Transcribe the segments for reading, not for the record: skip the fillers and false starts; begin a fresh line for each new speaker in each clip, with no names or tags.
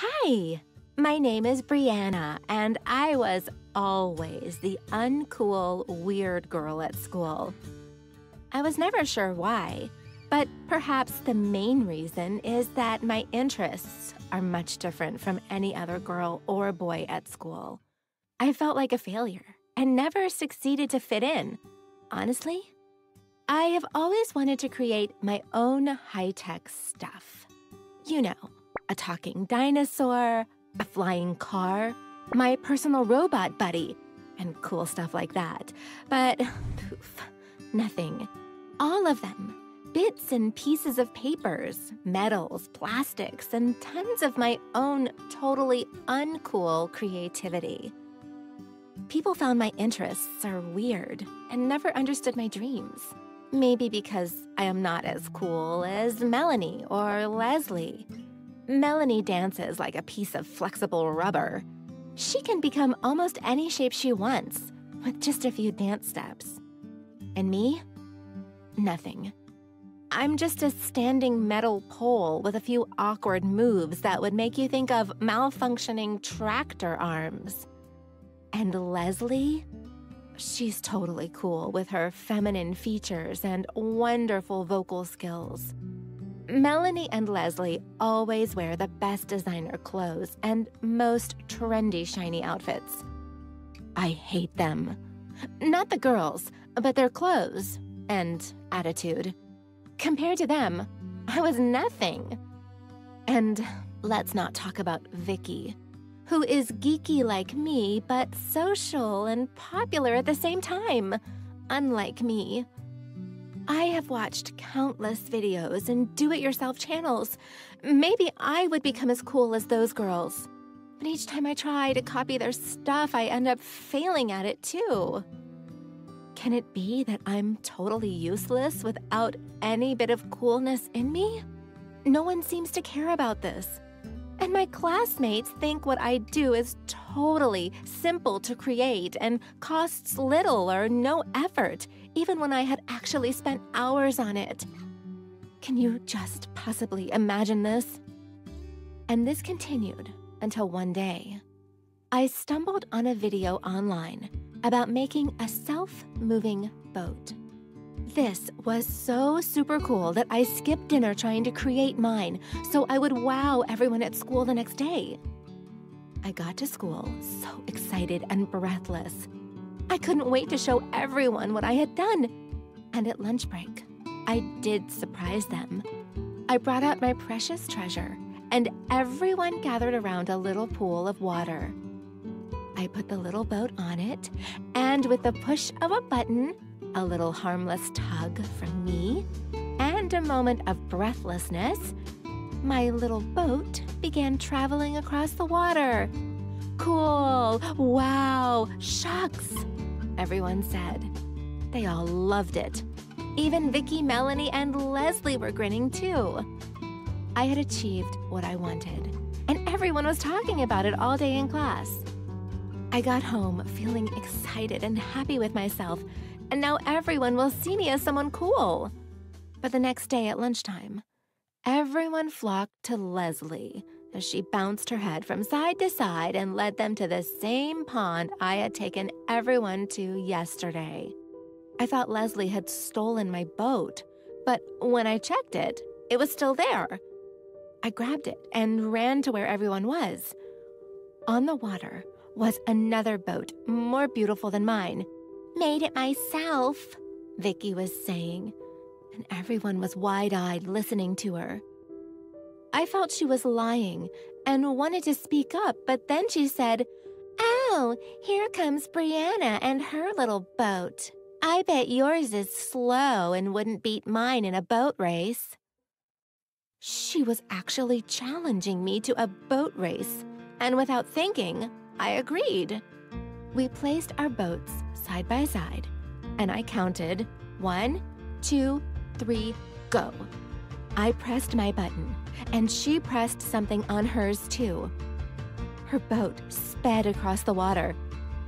Hi, my name is Brianna, and I was always the uncool, weird girl at school. I was never sure why, but perhaps the main reason is that my interests are much different from any other girl or boy at school. I felt like a failure and never succeeded to fit in. Honestly, I have always wanted to create my own high-tech stuff. You know, a talking dinosaur, a flying car, my personal robot buddy, and cool stuff like that. But poof, nothing. All of them. Bits and pieces of papers, metals, plastics, and tons of my own totally uncool creativity. People found my interests are weird and never understood my dreams. Maybe because I am not as cool as Melanie or Leslie. Melanie dances like a piece of flexible rubber. She can become almost any shape she wants with just a few dance steps. And me? Nothing. I'm just a standing metal pole with a few awkward moves that would make you think of malfunctioning tractor arms. And Leslie? She's totally cool with her feminine features and wonderful vocal skills. Melanie and Leslie always wear the best designer clothes and most trendy shiny outfits. I hate them. Not the girls, but their clothes and attitude. Compared to them, I was nothing. And let's not talk about Vicky, who is geeky like me, but social and popular at the same time, unlike me. I have watched countless videos and do-it-yourself channels. Maybe I would become as cool as those girls. But each time I try to copy their stuff, I end up failing at it too. Can it be that I'm totally useless without any bit of coolness in me? No one seems to care about this. And my classmates think what I do is totally simple to create and costs little or no effort, even when I had actually spent hours on it. Can you just possibly imagine this? And this continued until one day, I stumbled on a video online about making a self-moving boat. This was so super cool that I skipped dinner trying to create mine so I would wow everyone at school the next day. I got to school so excited and breathless. I couldn't wait to show everyone what I had done. And at lunch break, I did surprise them. I brought out my precious treasure, and everyone gathered around a little pool of water. I put the little boat on it, and with the push of a button, a little harmless tug from me, and a moment of breathlessness, my little boat began traveling across the water. Cool! Wow! Shucks! Everyone said. They all loved it. Even Vicky, Melanie, and Leslie were grinning too. I had achieved what I wanted, and everyone was talking about it all day in class. I got home feeling excited and happy with myself, and now everyone will see me as someone cool. But the next day at lunchtime, everyone flocked to Leslie as she bounced her head from side to side and led them to the same pond I had taken everyone to yesterday. I thought Leslie had stolen my boat, but when I checked it, it was still there. I grabbed it and ran to where everyone was. On the water was another boat, more beautiful than mine. Made it myself, Vicky was saying, and everyone was wide-eyed listening to her. I felt she was lying and wanted to speak up, but then she said, "Oh, here comes Brianna and her little boat. I bet yours is slow and wouldn't beat mine in a boat race." She was actually challenging me to a boat race, and without thinking, I agreed. We placed our boats side by side, and I counted 1, 2, 3, go. I pressed my button, and she pressed something on hers too. Her boat sped across the water,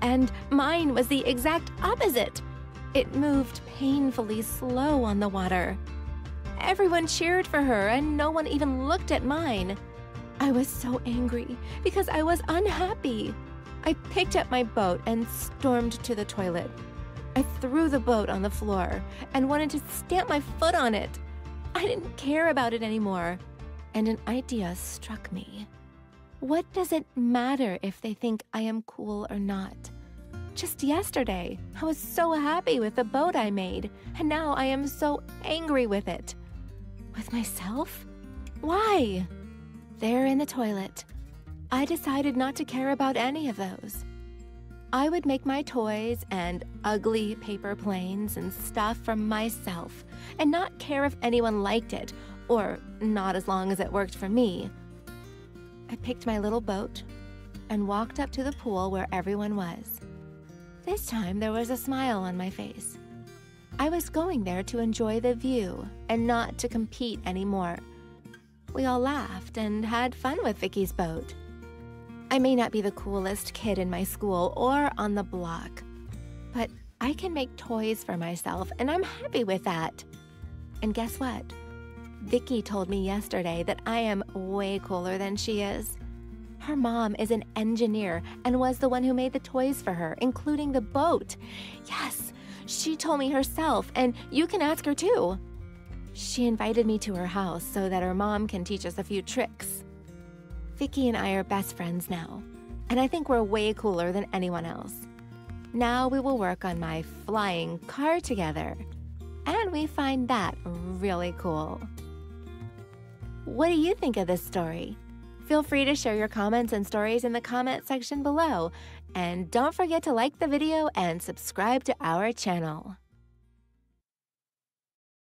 and mine was the exact opposite. It moved painfully slow on the water. Everyone cheered for her, and no one even looked at mine. I was so angry because I was unhappy. I picked up my boat and stormed to the toilet. I threw the boat on the floor and wanted to stamp my foot on it. I didn't care about it anymore, and an idea struck me. What does it matter if they think I am cool or not? Just yesterday, I was so happy with the boat I made, and now I am so angry with it. With myself? Why? There in the toilet, I decided not to care about any of those. I would make my toys and ugly paper planes and stuff for myself and not care if anyone liked it, or not as long as it worked for me. I picked my little boat and walked up to the pool where everyone was. This time there was a smile on my face. I was going there to enjoy the view and not to compete anymore. We all laughed and had fun with Vicky's boat. I may not be the coolest kid in my school or on the block, but I can make toys for myself, and I'm happy with that. And guess what? Vicky told me yesterday that I am way cooler than she is. Her mom is an engineer and was the one who made the toys for her, including the boat. Yes, she told me herself, and you can ask her too. She invited me to her house so that her mom can teach us a few tricks. Vicky and I are best friends now, and I think we're way cooler than anyone else. Now we will work on my flying car together, and we find that really cool. What do you think of this story? Feel free to share your comments and stories in the comment section below, and don't forget to like the video and subscribe to our channel.